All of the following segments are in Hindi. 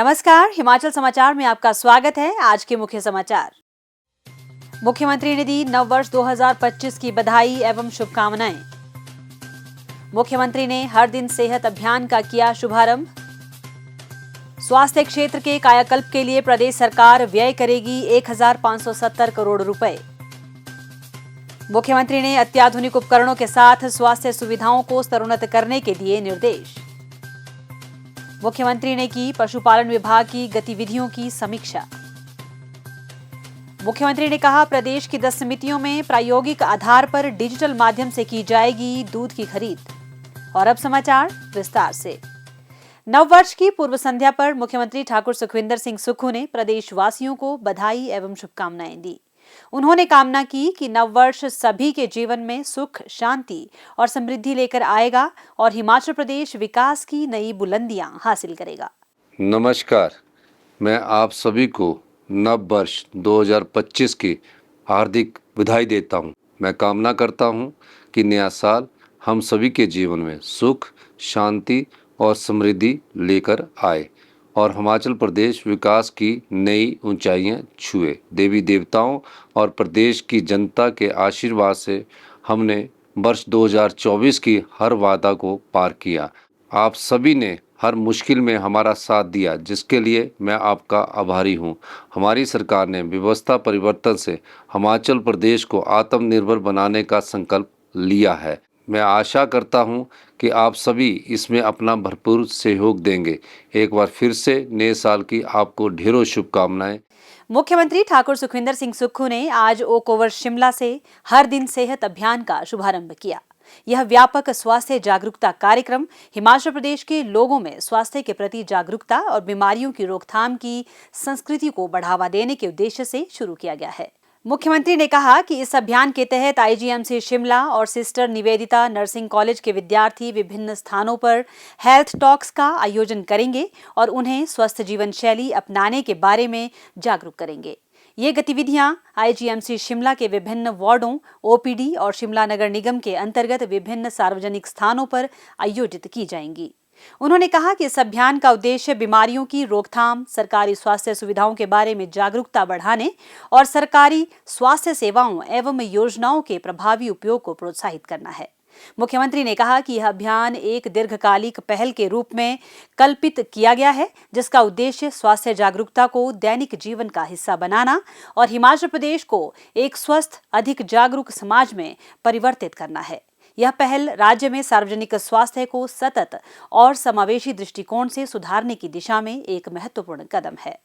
नमस्कार, हिमाचल समाचार में आपका स्वागत है। आज के मुख्य समाचार। मुख्यमंत्री ने दी नववर्ष 2025 की बधाई एवं शुभकामनाएं। मुख्यमंत्री ने हर दिन सेहत अभियान का किया शुभारंभ। स्वास्थ्य क्षेत्र के कायाकल्प के लिए प्रदेश सरकार व्यय करेगी 1570 करोड़ रुपए। मुख्यमंत्री ने अत्याधुनिक उपकरणों के साथ स्वास्थ्य सुविधाओं को स्तरोन्नत करने के दिए निर्देश। मुख्यमंत्री ने की पशुपालन विभाग की गतिविधियों की समीक्षा। मुख्यमंत्री ने कहा, प्रदेश की 10 समितियों में प्रायोगिक आधार पर डिजिटल माध्यम से की जाएगी दूध की खरीद। और अब समाचार विस्तार से। नववर्ष की पूर्व संध्या पर मुख्यमंत्री ठाकुर सुखविंदर सिंह सुक्खू ने प्रदेशवासियों को बधाई एवं शुभकामनाएं दी। उन्होंने कामना की कि नववर्ष सभी के जीवन में सुख, शांति और समृद्धि लेकर आएगा और हिमाचल प्रदेश विकास की नई बुलंदियां हासिल करेगा। नमस्कार, मैं आप सभी को नव वर्ष 2025 की हार्दिक बधाई देता हूं। मैं कामना करता हूं कि नया साल हम सभी के जीवन में सुख, शांति और समृद्धि लेकर आए और हिमाचल प्रदेश विकास की नई ऊंचाइयां छुए। देवी देवताओं और प्रदेश की जनता के आशीर्वाद से हमने वर्ष 2024 की हर वादा को पार किया। आप सभी ने हर मुश्किल में हमारा साथ दिया, जिसके लिए मैं आपका आभारी हूं। हमारी सरकार ने व्यवस्था परिवर्तन से हिमाचल प्रदेश को आत्मनिर्भर बनाने का संकल्प लिया है। मैं आशा करता हूं कि आप सभी इसमें अपना भरपूर सहयोग देंगे। एक बार फिर से नए साल की आपको ढेरों शुभकामनाएं। मुख्यमंत्री ठाकुर सुखविंदर सिंह सुक्खू ने आज ओक ओवर शिमला से हर दिन सेहत अभियान का शुभारंभ किया। यह व्यापक स्वास्थ्य जागरूकता कार्यक्रम हिमाचल प्रदेश के लोगों में स्वास्थ्य के प्रति जागरूकता और बीमारियों की रोकथाम की संस्कृति को बढ़ावा देने के उद्देश्य से शुरू किया गया है। मुख्यमंत्री ने कहा कि इस अभियान के तहत आईजीएमसी शिमला और सिस्टर निवेदिता नर्सिंग कॉलेज के विद्यार्थी विभिन्न स्थानों पर हेल्थ टॉक्स का आयोजन करेंगे और उन्हें स्वस्थ जीवन शैली अपनाने के बारे में जागरूक करेंगे। ये गतिविधियां आईजीएमसी शिमला के विभिन्न वार्डों, ओपीडी और शिमला नगर निगम के अंतर्गत विभिन्न सार्वजनिक स्थानों पर आयोजित की जाएंगी। उन्होंने कहा कि इस अभियान का उद्देश्य बीमारियों की रोकथाम, सरकारी स्वास्थ्य सुविधाओं के बारे में जागरूकता बढ़ाने और सरकारी स्वास्थ्य सेवाओं एवं योजनाओं के प्रभावी उपयोग को प्रोत्साहित करना है। मुख्यमंत्री ने कहा कि यह अभियान एक दीर्घकालिक पहल के रूप में कल्पित किया गया है, जिसका उद्देश्य स्वास्थ्य जागरूकता को दैनिक जीवन का हिस्सा बनाना और हिमाचल प्रदेश को एक स्वस्थ, अधिक जागरूक समाज में परिवर्तित करना है। यह पहल राज्य में सार्वजनिक स्वास्थ्य को सतत और समावेशी दृष्टिकोण से सुधारने की दिशा में एक महत्वपूर्ण कदम है।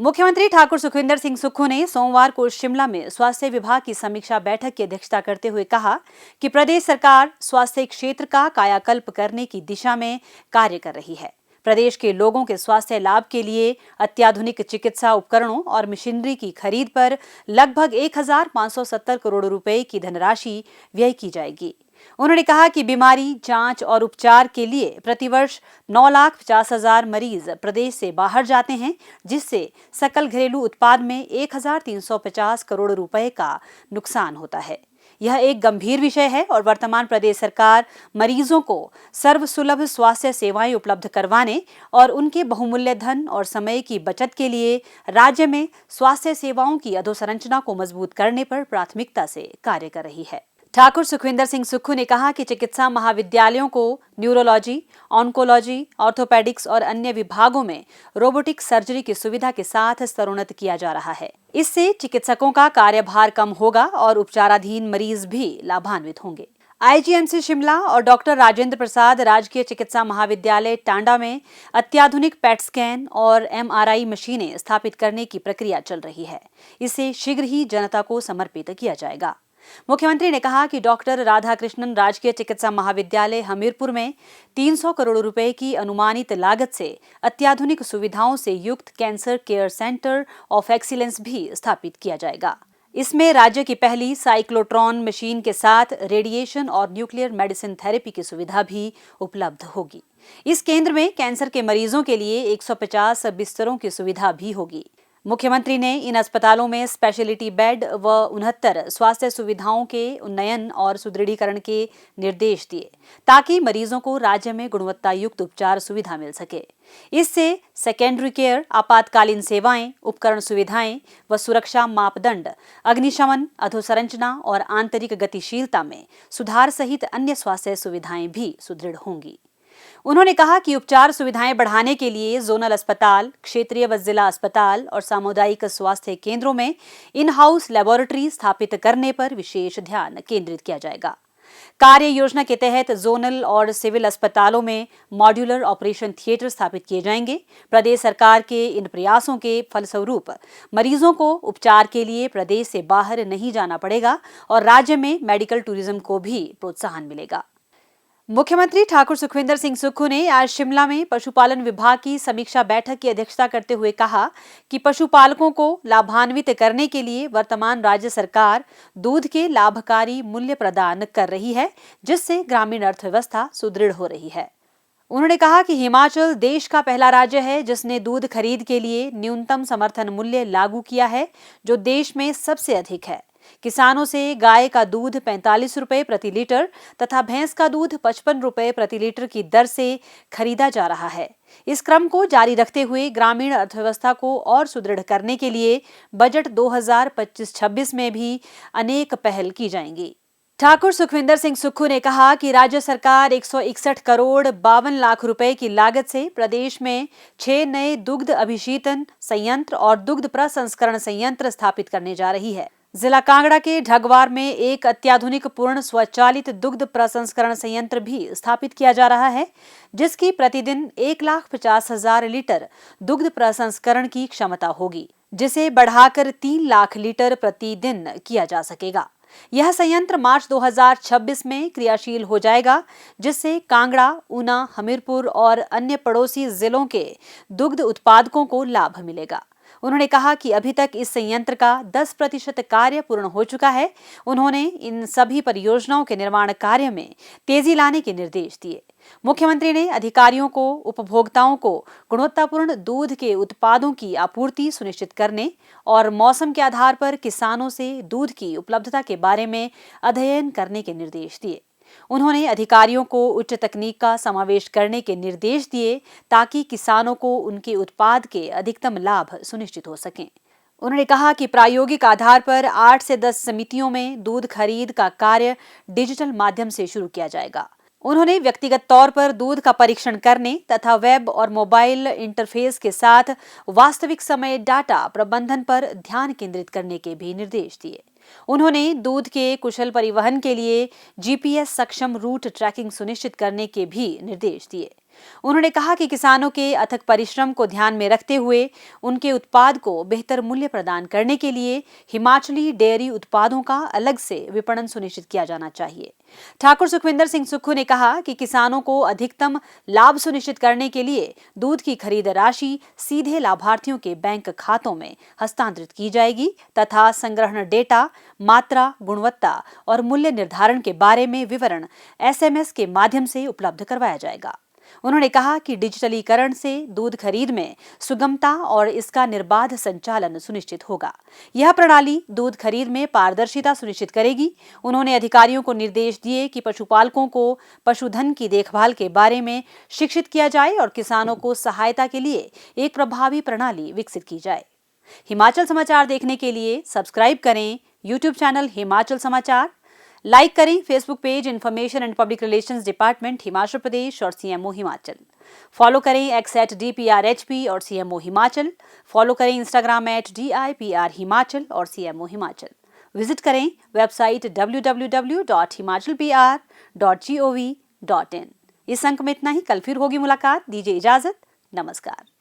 मुख्यमंत्री ठाकुर सुखविंदर सिंह सुक्खू ने सोमवार को शिमला में स्वास्थ्य विभाग की समीक्षा बैठक की अध्यक्षता करते हुए कहा कि प्रदेश सरकार स्वास्थ्य क्षेत्र का कायाकल्प करने की दिशा में कार्य कर रही है। प्रदेश के लोगों के स्वास्थ्य लाभ के लिए अत्याधुनिक चिकित्सा उपकरणों और मशीनरी की खरीद पर लगभग 1570 करोड़ रुपए की धनराशि व्यय की जाएगी। उन्होंने कहा कि बीमारी, जांच और उपचार के लिए प्रतिवर्ष 9,50,000 मरीज प्रदेश से बाहर जाते हैं, जिससे सकल घरेलू उत्पाद में 1,350 करोड़ रुपए का नुकसान होता है। यह एक गंभीर विषय है और वर्तमान प्रदेश सरकार मरीजों को सर्वसुलभ स्वास्थ्य सेवाएं उपलब्ध करवाने और उनके बहुमूल्य धन और समय की बचत के लिए राज्य में स्वास्थ्य सेवाओं की अधोसंरचना को मजबूत करने पर प्राथमिकता से कार्य कर रही है। ठाकुर सुखविंदर सिंह सुक्खू ने कहा कि चिकित्सा महाविद्यालयों को न्यूरोलॉजी, ऑन्कोलॉजी, ऑर्थोपेडिक्स और अन्य विभागों में रोबोटिक सर्जरी की सुविधा के साथ स्तरोन्नत किया जा रहा है। इससे चिकित्सकों का कार्यभार कम होगा और उपचाराधीन मरीज भी लाभान्वित होंगे। आईजीएमसी शिमला और डॉक्टर राजेंद्र प्रसाद राजकीय चिकित्सा महाविद्यालय टांडा में अत्याधुनिक पैट स्कैन और एमआरआई मशीनें स्थापित करने की प्रक्रिया चल रही है। इसे शीघ्र ही जनता को समर्पित किया जाएगा। मुख्यमंत्री ने कहा कि डॉक्टर राधाकृष्णन राजकीय चिकित्सा महाविद्यालय हमीरपुर में 300 करोड़ रुपए की अनुमानित लागत से अत्याधुनिक सुविधाओं से युक्त cancer care centre of excellence भी स्थापित किया जाएगा। इसमें राज्य की पहली साइक्लोट्रॉन मशीन के साथ रेडिएशन और न्यूक्लियर मेडिसिन थेरेपी की सुविधा भी उपलब्ध होगी। इस केंद्र में कैंसर के मरीजों के लिए 150 बिस्तरों की सुविधा भी होगी। मुख्यमंत्री ने इन अस्पतालों में स्पेशलिटी बेड व 69 स्वास्थ्य सुविधाओं के उन्नयन और सुदृढ़ीकरण के निर्देश दिए ताकि मरीजों को राज्य में गुणवत्ता युक्त उपचार सुविधा मिल सके। इससे सेकेंडरी केयर, आपातकालीन सेवाएं, उपकरण सुविधाएं व सुरक्षा मापदंड, अग्निशमन, अधोसंरचना और आंतरिक गतिशीलता में सुधार सहित अन्य स्वास्थ्य सुविधाएं भी सुदृढ़ होंगी। उन्होंने कहा कि उपचार सुविधाएं बढ़ाने के लिए जोनल अस्पताल, क्षेत्रीय व जिला अस्पताल और सामुदायिक स्वास्थ्य केंद्रों में इन हाउस लेबोरेटरी स्थापित करने पर विशेष ध्यान केंद्रित किया जाएगा। कार्य योजना के तहत जोनल और सिविल अस्पतालों में मॉड्यूलर ऑपरेशन थिएटर स्थापित किए जाएंगे। प्रदेश सरकार के इन प्रयासों के फलस्वरूप मरीजों को उपचार के लिए प्रदेश से बाहर नहीं जाना पड़ेगा और राज्य में मेडिकल टूरिज्म को भी प्रोत्साहन मिलेगा। मुख्यमंत्री ठाकुर सुखविंदर सिंह सुक्खू ने आज शिमला में पशुपालन विभाग की समीक्षा बैठक की अध्यक्षता करते हुए कहा कि पशुपालकों को लाभान्वित करने के लिए वर्तमान राज्य सरकार दूध के लाभकारी मूल्य प्रदान कर रही है, जिससे ग्रामीण अर्थव्यवस्था सुदृढ़ हो रही है। उन्होंने कहा कि हिमाचल देश का पहला राज्य है जिसने दूध खरीद के लिए न्यूनतम समर्थन मूल्य लागू किया है, जो देश में सबसे अधिक है। किसानों से गाय का दूध 45 रुपए प्रति लीटर तथा भैंस का दूध 55 रुपए प्रति लीटर की दर से खरीदा जा रहा है। इस क्रम को जारी रखते हुए ग्रामीण अर्थव्यवस्था को और सुदृढ़ करने के लिए बजट 2025-26 में भी अनेक पहल की जाएंगी। ठाकुर सुखविंदर सिंह सुक्खू ने कहा कि राज्य सरकार 161 करोड़ 52 लाख रुपए की लागत से प्रदेश में 6 नए दुग्ध अभिशीतन संयंत्र और दुग्ध प्रसंस्करण संयंत्र स्थापित करने जा रही है। जिला कांगड़ा के ढगवार में एक अत्याधुनिक पूर्ण स्वचालित दुग्ध प्रसंस्करण संयंत्र भी स्थापित किया जा रहा है, जिसकी प्रतिदिन 1,50,000 लीटर दुग्ध प्रसंस्करण की क्षमता होगी, जिसे बढ़ाकर 3 लाख लीटर प्रतिदिन किया जा सकेगा। यह संयंत्र मार्च 2026 में क्रियाशील हो जाएगा, जिससे कांगड़ा, ऊना, हमीरपुर और अन्य पड़ोसी जिलों के दुग्ध उत्पादकों को लाभ मिलेगा। उन्होंने कहा कि अभी तक इस संयंत्र का 10% कार्य पूर्ण हो चुका है। उन्होंने इन सभी परियोजनाओं के निर्माण कार्य में तेजी लाने के निर्देश दिए। मुख्यमंत्री ने अधिकारियों को उपभोक्ताओं को गुणवत्तापूर्ण दूध के उत्पादों की आपूर्ति सुनिश्चित करने और मौसम के आधार पर किसानों से दूध की उपलब्धता के बारे में अध्ययन करने के निर्देश दिए। उन्होंने अधिकारियों को उच्च तकनीक का समावेश करने के निर्देश दिए ताकि किसानों को उनके उत्पाद के अधिकतम लाभ सुनिश्चित हो सकें। उन्होंने कहा कि प्रायोगिक आधार पर 8 से 10 समितियों में दूध खरीद का कार्य डिजिटल माध्यम से शुरू किया जाएगा। उन्होंने व्यक्तिगत तौर पर दूध का परीक्षण करने तथा वेब और मोबाइल इंटरफेस के साथ वास्तविक समय डाटा प्रबंधन पर ध्यान केंद्रित करने के भी निर्देश दिए। उन्होंने दूध के कुशल परिवहन के लिए जीपीएस सक्षम रूट ट्रैकिंग सुनिश्चित करने के भी निर्देश दिए। उन्होंने कहा कि किसानों के अथक परिश्रम को ध्यान में रखते हुए उनके उत्पाद को बेहतर मूल्य प्रदान करने के लिए हिमाचली डेयरी उत्पादों का अलग से विपणन सुनिश्चित किया जाना चाहिए। ठाकुर सुखविंदर सिंह सुक्खू ने कहा कि किसानों को अधिकतम लाभ सुनिश्चित करने के लिए दूध की खरीद राशि सीधे लाभार्थियों के बैंक खातों में हस्तांतरित की जाएगी तथा संग्रहण डेटा, मात्रा, गुणवत्ता और मूल्य निर्धारण के बारे में विवरण SMS के माध्यम से उपलब्ध करवाया जाएगा। उन्होंने कहा कि डिजिटलीकरण से दूध खरीद में सुगमता और इसका निर्बाध संचालन सुनिश्चित होगा। यह प्रणाली दूध खरीद में पारदर्शिता सुनिश्चित करेगी। उन्होंने अधिकारियों को निर्देश दिए कि पशुपालकों को पशुधन की देखभाल के बारे में शिक्षित किया जाए और किसानों को सहायता के लिए एक प्रभावी प्रणाली विकसित की जाए। हिमाचल समाचार देखने के लिए सब्सक्राइब करें यूट्यूब चैनल हिमाचल समाचार, लाइक करें Facebook page information and public relations department Himachal Pradesh और CMO हिमाचल। फॉलो करें @DPRHP और CMO हिमाचल। फॉलो करें इंस्टाग्राम @DIPR हिमाचल और CMO हिमाचल। विजिट करें वेबसाइट www.himachalpr.gov.in। इस अंक में इतना ही। कल फिर होगी मुलाकात। दीजिए इजाजत। नमस्कार।